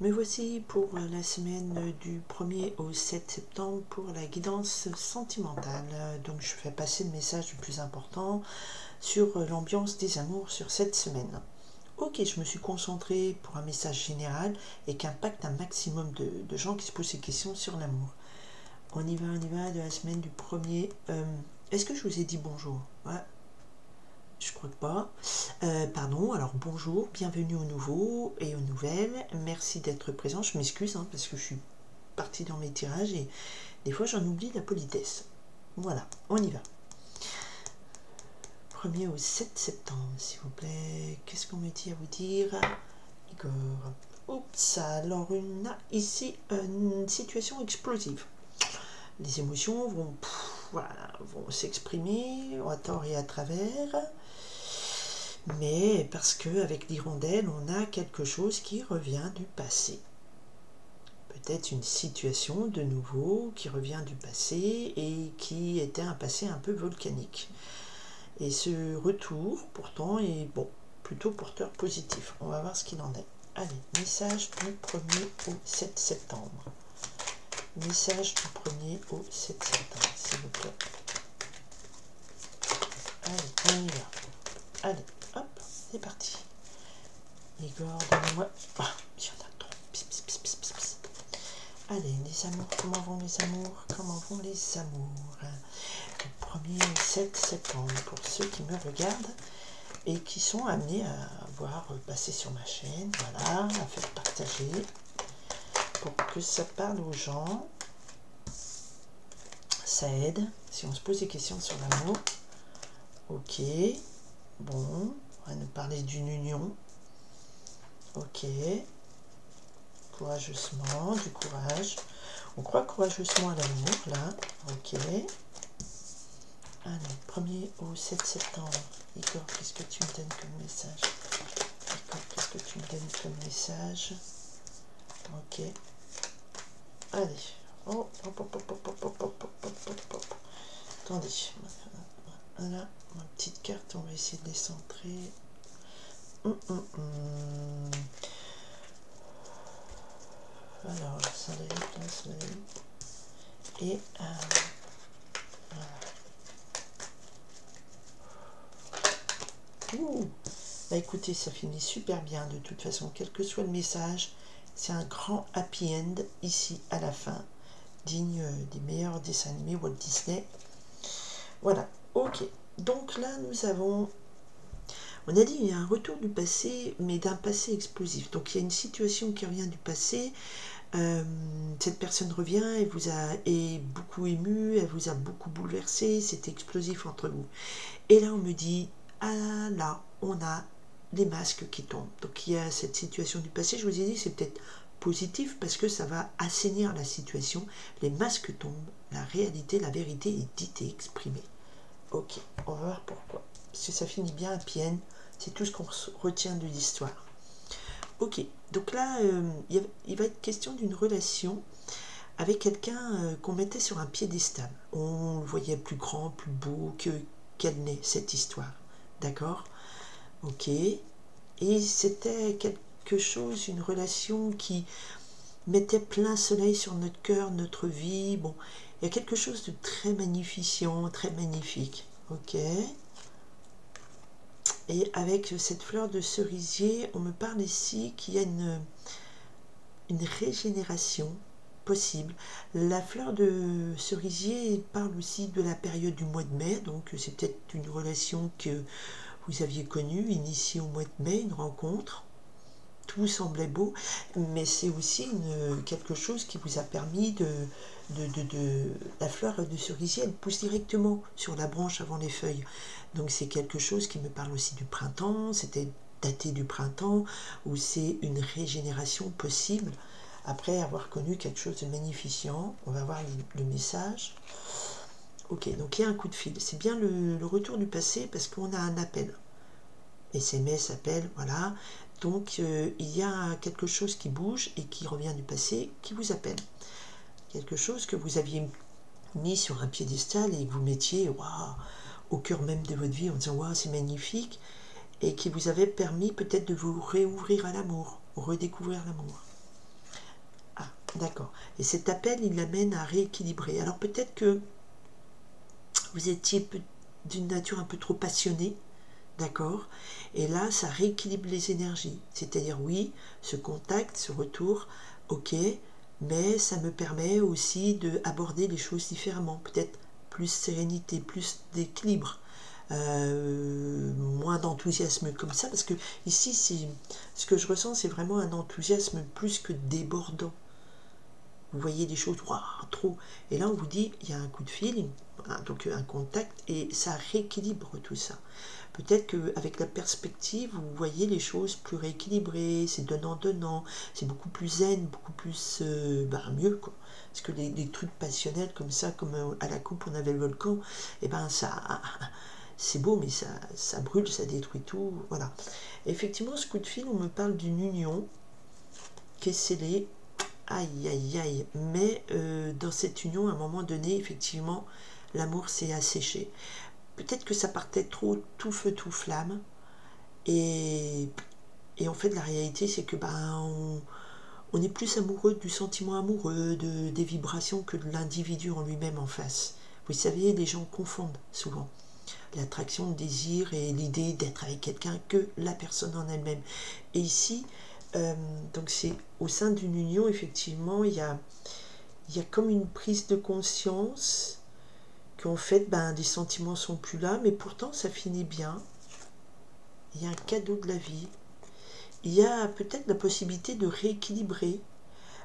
Me voici pour la semaine du 1er au 7 septembre pour la guidance sentimentale. Donc je fais passer le message le plus important sur l'ambiance des amours sur cette semaine. Ok, je me suis concentrée pour un message général et qui impacte un maximum de gens qui se posent des questions sur l'amour. On y va de la semaine du 1er... Est-ce que je vous ai dit bonjour? Ouais. Je crois que pas. Pardon, alors bonjour, bienvenue aux nouveaux et aux nouvelles. Merci d'être présent. Je m'excuse parce que je suis partie dans mes tirages et des fois j'en oublie la politesse. Voilà, on y va. 1er au 7 septembre, s'il vous plaît. Qu'est-ce qu'on me dit à vous dire, Igor? Oups, alors on a ici une situation explosive. Les émotions vont s'exprimer à tort et à travers. Mais parce qu'avec l'hirondelle, on a quelque chose qui revient du passé. Peut-être une situation de nouveau qui revient du passé et qui était un passé un peu volcanique. Et ce retour, pourtant, est plutôt porteur positif. On va voir ce qu'il en est. Allez, message du 1er au 7 septembre. Message du 1er au 7 septembre, s'il vous plaît. Allez, on y va. Allez, hop, c'est parti. Igor, donnez-moi... Ah, il y en a trop. Pss, pss, pss, pss, pss. Allez, les amours, comment vont les amours? Comment vont les amours? Du 1er au 7 septembre, pour ceux qui me regardent et qui sont amenés à voir passer sur ma chaîne, voilà, à faire partager, pour que ça parle aux gens. Ça aide, si on se pose des questions sur l'amour. Ok, bon, on va nous parler d'une union. Ok, courageusement, du courage. On croit courageusement à l'amour, là. Ok. Allez, 1er au 7 septembre. Igor, qu'est-ce que tu me donnes comme message? Igor, qu'est-ce que tu me donnes comme message? Ok. Allez. Oh, hop, hop, hop, hop, hop, hop, hop, hop, hop, hop. Attendez. Voilà, ma petite carte, on va essayer de les centrer. Alors, soleil. Et voilà. Bah écoutez, ça finit super bien de toute façon, quel que soit le message. C'est un grand happy end ici à la fin, digne des meilleurs dessins animés Walt Disney. Voilà, ok. Donc là, nous avons... On a dit il y a un retour du passé, mais d'un passé explosif. Donc il y a une situation qui revient du passé. Cette personne revient, elle vous est beaucoup émue, elle vous a beaucoup bouleversé, c'est explosif entre vous. Et là, on me dit, ah là, on a les masques qui tombent. Donc il y a cette situation du passé, je vous ai dit, c'est peut-être positif parce que ça va assainir la situation. Les masques tombent, la réalité, la vérité est dite et exprimée. Ok, on va voir pourquoi. Si ça finit bien à Pienne, c'est tout ce qu'on retient de l'histoire. Ok, donc là, il va être question d'une relation avec quelqu'un qu'on mettait sur un piédestal. On le voyait plus grand, plus beau qu'elle n'est, cette histoire. D'accord? Ok. Et c'était quelque chose, une relation qui mettait plein soleil sur notre cœur, notre vie. Bon, il y a quelque chose de très magnifiant, très magnifique. Ok. Et avec cette fleur de cerisier, on me parle ici qu'il y a une régénération possible. La fleur de cerisier parle aussi de la période du mois de mai, donc c'est peut-être une relation que vous aviez connue, initiée au mois de mai, une rencontre. Tout semblait beau, mais c'est aussi quelque chose qui vous a permis la fleur de cerisier, elle pousse directement sur la branche avant les feuilles. Donc c'est quelque chose qui me parle aussi du printemps, c'était daté du printemps, où c'est une régénération possible après avoir connu quelque chose de magnifiant. On va voir le message. Ok, donc il y a un coup de fil. C'est bien le retour du passé parce qu'on a un appel. SMS, appel, voilà. Donc il y a quelque chose qui bouge et qui revient du passé, qui vous appelle. Quelque chose que vous aviez mis sur un piédestal et que vous mettiez au cœur même de votre vie en disant waouh, c'est magnifique, et qui vous avait permis peut-être de vous réouvrir à l'amour, redécouvrir l'amour. D'accord. Et cet appel, il l'amène à rééquilibrer. Alors peut-être que vous étiez d'une nature un peu trop passionnée, d'accord? Et là, ça rééquilibre les énergies. C'est-à-dire, oui, ce contact, ce retour, ok, mais ça me permet aussi d'aborder les choses différemment. Peut-être plus sérénité, plus d'équilibre. Moins d'enthousiasme comme ça, parce que ici, ce que je ressens, c'est vraiment un enthousiasme plus que débordant. Vous voyez des choses, waouh, trop. Et là, on vous dit, il y a un coup de fil, donc un contact, et ça rééquilibre tout ça. Peut-être qu'avec la perspective, vous voyez les choses plus rééquilibrées, c'est donnant-donnant, c'est beaucoup plus zen, beaucoup plus mieux, quoi. Parce que les trucs passionnels comme ça, comme à la coupe, on avait le volcan, et ben ça, c'est beau, mais ça brûle, ça détruit tout, voilà. Et effectivement, ce coup de fil, on me parle d'une union qui est scellée. Aïe, aïe, aïe. Mais dans cette union, à un moment donné, effectivement, l'amour s'est asséché. Peut-être que ça partait trop tout feu, tout flamme. Et en fait, la réalité, c'est que on est plus amoureux du sentiment amoureux, des vibrations, que de l'individu en lui-même en face. Vous savez, les gens confondent souvent l'attraction, le désir et l'idée d'être avec quelqu'un que la personne en elle-même. Et ici, donc c'est au sein d'une union, effectivement, il y a comme une prise de conscience qu'en fait, des sentiments sont plus là, mais pourtant ça finit bien. Il y a un cadeau de la vie. Il y a peut-être la possibilité de rééquilibrer.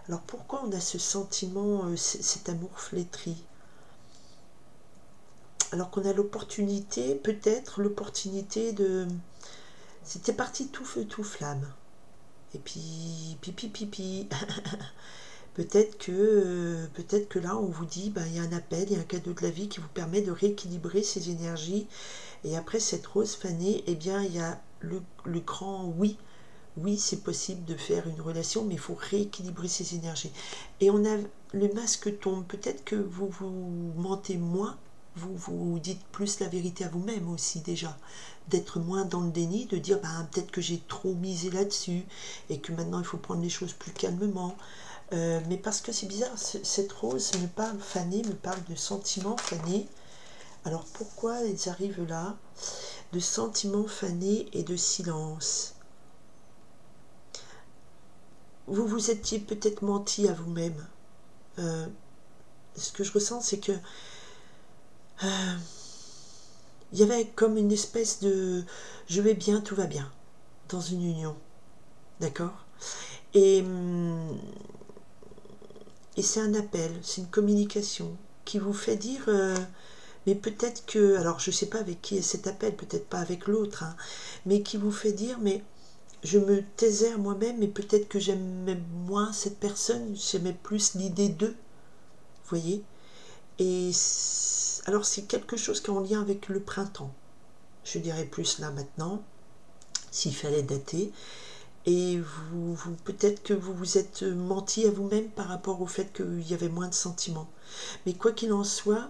Alors pourquoi on a ce sentiment, cet amour flétri? Alors qu'on a l'opportunité, peut-être l'opportunité de... C'était parti tout feu, tout flamme. Et puis, pipi. Peut-être que là, on vous dit, il y a un appel, il y a un cadeau de la vie qui vous permet de rééquilibrer ces énergies. Et après cette rose fanée, eh bien, il y a le grand oui. Oui, c'est possible de faire une relation, mais il faut rééquilibrer ces énergies. Et on a le masque tombe. Peut-être que vous mentez moins, vous dites plus la vérité à vous-même aussi déjà. D'être moins dans le déni, de dire peut-être que j'ai trop misé là-dessus et que maintenant il faut prendre les choses plus calmement. Mais parce que c'est bizarre, cette rose me parle fanée, me parle de sentiments fanés. Alors pourquoi ils arrivent là? De sentiments fanés et de silence. Vous vous étiez peut-être menti à vous-même. Ce que je ressens, c'est que il y avait comme une espèce de je vais bien, tout va bien dans une union. D'accord? Et c'est un appel, c'est une communication qui vous fait dire mais peut-être que, alors je ne sais pas avec qui est cet appel, peut-être pas avec l'autre, mais qui vous fait dire mais je me taisais à moi-même, mais peut-être que j'aimais moins cette personne, j'aimais plus l'idée d'eux, vous voyez. Et alors c'est quelque chose qui est en lien avec le printemps, je dirais plus là maintenant, s'il fallait dater. Et peut-être que vous vous êtes menti à vous-même par rapport au fait qu'il y avait moins de sentiments. Mais quoi qu'il en soit,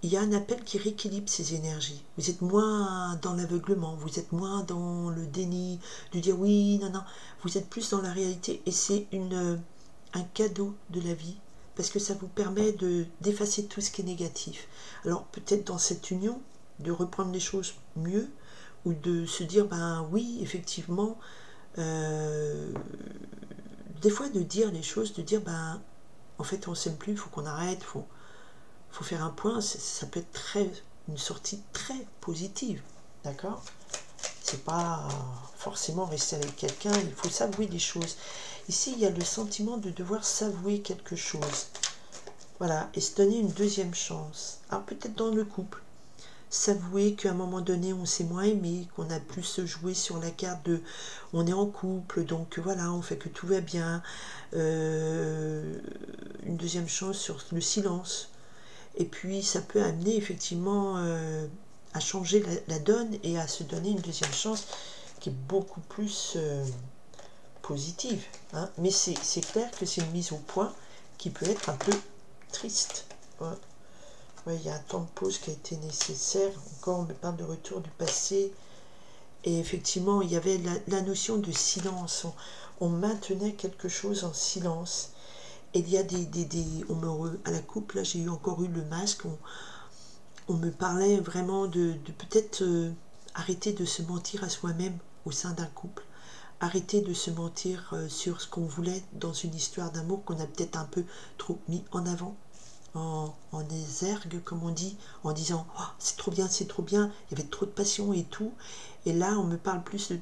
il y a un appel qui rééquilibre ces énergies. Vous êtes moins dans l'aveuglement, vous êtes moins dans le déni, de dire oui, non, non. Vous êtes plus dans la réalité. Et c'est un cadeau de la vie, parce que ça vous permet d'effacer tout ce qui est négatif. Alors peut-être dans cette union, de reprendre les choses mieux, ou de se dire, oui, effectivement, des fois de dire les choses, de dire, en fait, on ne s'aime plus, il faut qu'on arrête, faut faire un point, ça peut être une sortie très positive, d'accord? C'est pas forcément rester avec quelqu'un, il faut s'avouer des choses. Ici, il y a le sentiment de devoir s'avouer quelque chose. Voilà, et se donner une deuxième chance. Alors peut-être dans le couple, s'avouer qu'à un moment donné, on s'est moins aimé, qu'on a plus joué sur la carte de on est en couple, donc voilà, on fait que tout va bien. Une deuxième chance sur le silence. Et puis ça peut amener effectivement à changer la donne et à se donner une deuxième chance qui est beaucoup plus positive. Mais c'est clair que c'est une mise au point qui peut être un peu triste. Ouais, il y a un temps de pause qui a été nécessaire. Encore, on me parle de retour du passé. Et effectivement, il y avait la notion de silence. On maintenait quelque chose en silence. Et il y a à la coupe, là j'ai encore eu le masque, on me parlait vraiment de peut-être arrêter de se mentir à soi-même au sein d'un couple, arrêter de se mentir sur ce qu'on voulait dans une histoire d'amour qu'on a peut-être un peu trop mis en avant, en exergue comme on dit, en disant oh, c'est trop bien, il y avait trop de passion et tout. Et là on me parle plus de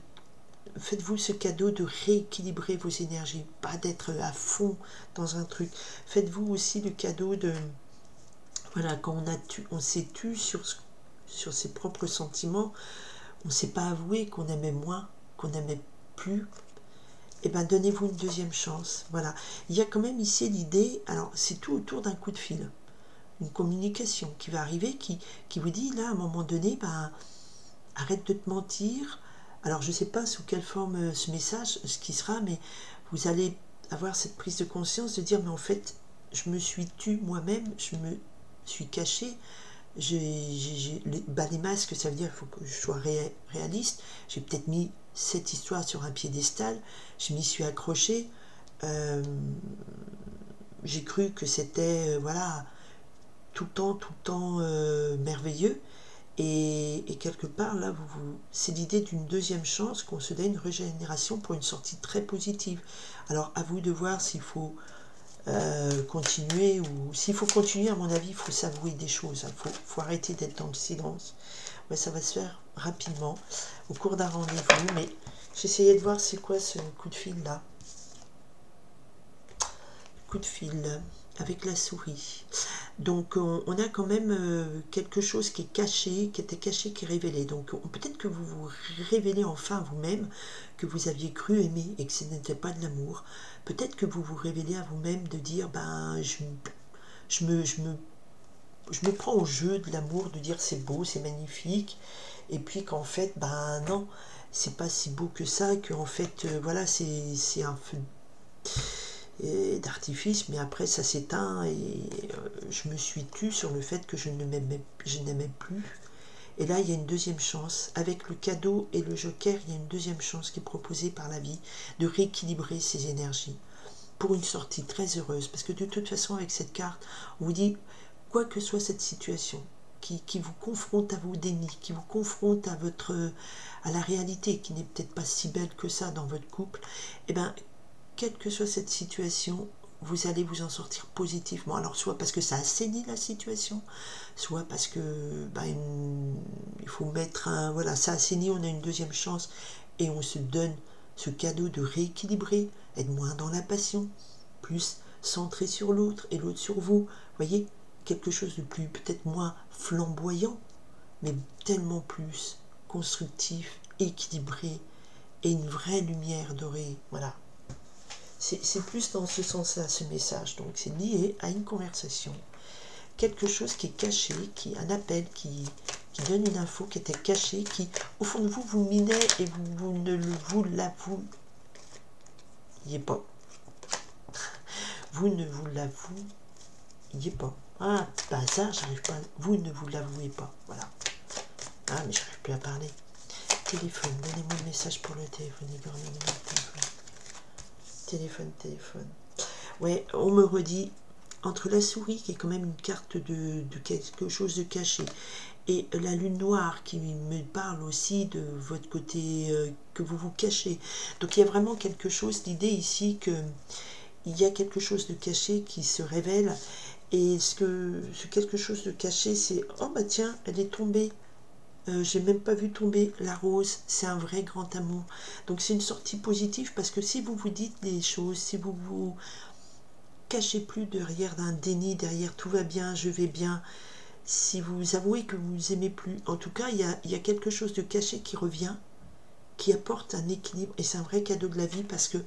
faites-vous ce cadeau de rééquilibrer vos énergies, pas d'être à fond dans un truc. Faites-vous aussi le cadeau de voilà, quand on s'est tu sur ses propres sentiments, on ne s'est pas avoué qu'on aimait moins, qu'on n'aimait plus, et bien donnez-vous une deuxième chance. Voilà. Il y a quand même ici l'idée, alors c'est tout autour d'un coup de fil, une communication qui va arriver, qui vous dit là à un moment donné, ben, arrête de te mentir. Alors je ne sais pas sous quelle forme ce message, ce qui sera, mais vous allez avoir cette prise de conscience de dire mais en fait je me suis tue moi-même, je me suis caché, les masques, ça veut dire qu'il faut que je sois réaliste. J'ai peut-être mis cette histoire sur un piédestal, je m'y suis accroché, j'ai cru que c'était voilà tout le temps merveilleux, et quelque part là c'est l'idée d'une deuxième chance, qu'on se donne une régénération pour une sortie très positive. Alors à vous de voir s'il faut continuer, ou s'il faut continuer, à mon avis il faut s'avouer des choses, il faut arrêter d'être dans le silence. Ouais, ça va se faire rapidement au cours d'un rendez-vous, mais j'essayais de voir c'est quoi ce coup de fil là, coup de fil avec la souris. Donc on a quand même quelque chose qui est caché, qui était caché, qui est révélé. Donc peut-être que vous vous révélez enfin vous-même que vous aviez cru aimer et que ce n'était pas de l'amour. Peut-être que vous vous révélez à vous-même de dire ben je me prends au jeu de l'amour, de dire c'est beau, c'est magnifique, et puis qu'en fait ben non, c'est pas si beau que ça, qu'en fait voilà c'est un feu d'artifice, mais après ça s'éteint, et je me suis tue sur le fait que je n'aimais plus. Et là il y a une deuxième chance, avec le cadeau et le joker, il y a une deuxième chance qui est proposée par la vie, de rééquilibrer ses énergies pour une sortie très heureuse, parce que de toute façon avec cette carte on vous dit quoi que soit cette situation qui vous confronte à vos dénis, qui vous confronte à la réalité qui n'est peut-être pas si belle que ça dans votre couple, et bien quelle que soit cette situation, vous allez vous en sortir positivement. Alors soit parce que ça assainit la situation, soit parce que il faut mettre un voilà, ça assainit, on a une deuxième chance et on se donne ce cadeau de rééquilibrer, être moins dans la passion, plus centré sur l'autre et l'autre sur vous. Voyez, quelque chose de plus peut-être moins flamboyant, mais tellement plus constructif, équilibré, et une vraie lumière dorée. Voilà. C'est plus dans ce sens-là, ce message. Donc c'est lié à une conversation, quelque chose qui est caché, un appel qui donne une info qui était cachée, qui au fond de vous vous minait, et vous ne vous l'avouiez pas. Vous ne vous l'avouiez pas. Ah, pas ça, j'arrive pas. Vous ne vous l'avouez pas. Voilà. Ah, mais j'arrive plus à parler. Téléphone, donnez-moi le message pour le téléphone. Téléphone. Ouais, on me redit, entre la souris, qui est quand même une carte de quelque chose de caché, et la lune noire, qui me parle aussi de votre côté, que vous vous cachez. Donc il y a vraiment quelque chose, l'idée ici, que il y a quelque chose de caché qui se révèle, et ce quelque chose de caché, c'est, oh bah tiens, elle est tombée. J'ai même pas vu tomber la rose, c'est un vrai grand amour. Donc c'est une sortie positive, parce que si vous vous dites des choses, si vous vous cachez plus derrière d'un déni, derrière tout va bien, je vais bien, si vous avouez que vous aimez plus, en tout cas il y a quelque chose de caché qui revient, qui apporte un équilibre, et c'est un vrai cadeau de la vie, parce que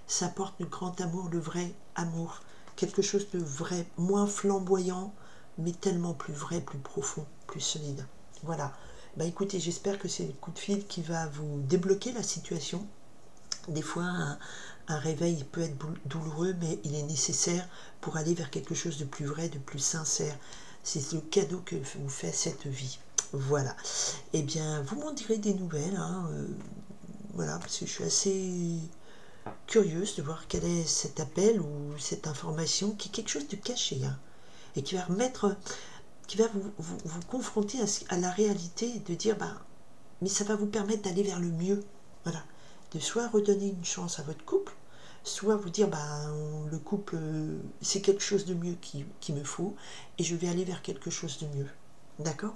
ça apporte le grand amour, le vrai amour, quelque chose de vrai, moins flamboyant, mais tellement plus vrai, plus profond, plus solide. Voilà. Bah écoutez, j'espère que c'est le coup de fil qui va vous débloquer la situation. Des fois, un réveil peut être douloureux, mais il est nécessaire pour aller vers quelque chose de plus vrai, de plus sincère. C'est le cadeau que vous fait cette vie. Voilà. Eh bien, vous m'en direz des nouvelles. Voilà, parce que je suis assez curieuse de voir quel est cet appel ou cette information qui est quelque chose de caché, hein, et qui va remettre, qui va vous confronter à la réalité, de dire, bah, mais ça va vous permettre d'aller vers le mieux. Voilà. De soit redonner une chance à votre couple, soit vous dire, bah, le couple, c'est quelque chose de mieux qu'il me faut, et je vais aller vers quelque chose de mieux. D'accord?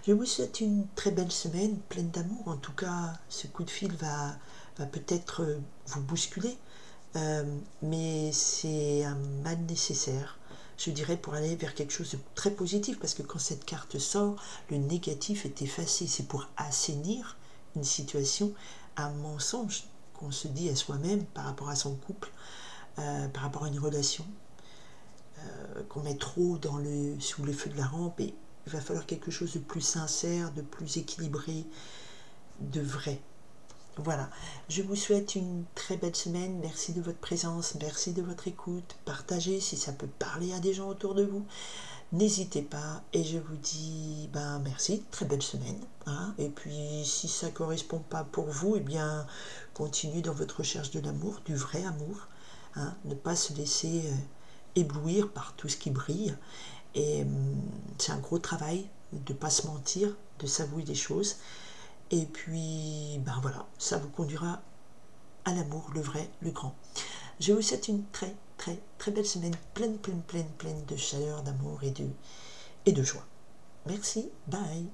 Je vous souhaite une très belle semaine, pleine d'amour. En tout cas, ce coup de fil va peut-être vous bousculer, mais c'est un mal nécessaire, je dirais, pour aller vers quelque chose de très positif, parce que quand cette carte sort, le négatif est effacé. C'est pour assainir une situation, un mensonge qu'on se dit à soi-même par rapport à son couple, par rapport à une relation, qu'on met trop sous le feu de la rampe, et il va falloir quelque chose de plus sincère, de plus équilibré, de vrai. Voilà, je vous souhaite une très belle semaine, merci de votre présence, merci de votre écoute, partagez si ça peut parler à des gens autour de vous, n'hésitez pas, et je vous dis merci, très belle semaine, hein, et puis si ça ne correspond pas pour vous, eh bien continuez dans votre recherche de l'amour, du vrai amour, hein, ne pas se laisser éblouir par tout ce qui brille, et c'est un gros travail de ne pas se mentir, de s'avouer des choses. Et puis, voilà, ça vous conduira à l'amour, le vrai, le grand. Je vous souhaite une très, très, très belle semaine, pleine de chaleur, d'amour et de joie. Merci, bye.